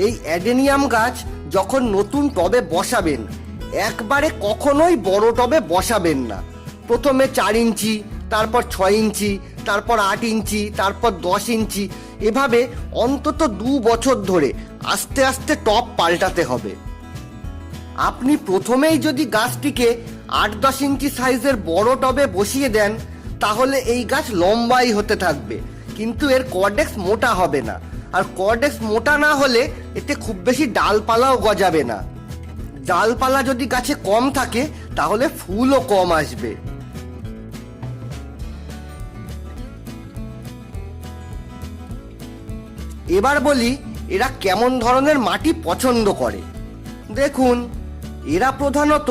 এই অ্যাডেনিয়াম গাছ যখন নতুন টবে বসাবেন, একবারে কখনোই বড় টবে বসাবেন না। প্রথমে 4 ইঞ্চি, তারপর 6 ইঞ্চি, তারপর 8 ইঞ্চি, তারপর 10 ইঞ্চি, এভাবে অন্তত 2 বছর ধরে আস্তে আস্তে টব পাল্টাতে হবে। আপনি প্রথমেই যদি গাছটিকে 8-10 ইঞ্চি সাইজের বড় টবে বসিয়ে দেন, তাহলে এই গাছ লম্বাই হতে থাকবে, কিন্তু এর কর্ডেক্স মোটা হবে না। আর কর্ডেক্স মোটা না হলে এতে খুব বেশি ডালপালাও গজাবে না। ডালপালা যদি গাছে কম থাকে তাহলে ফুলও কম আসবে। এবার বলি এরা কেমন ধরনের মাটি পছন্দ করে। দেখুন, এরা প্রধানত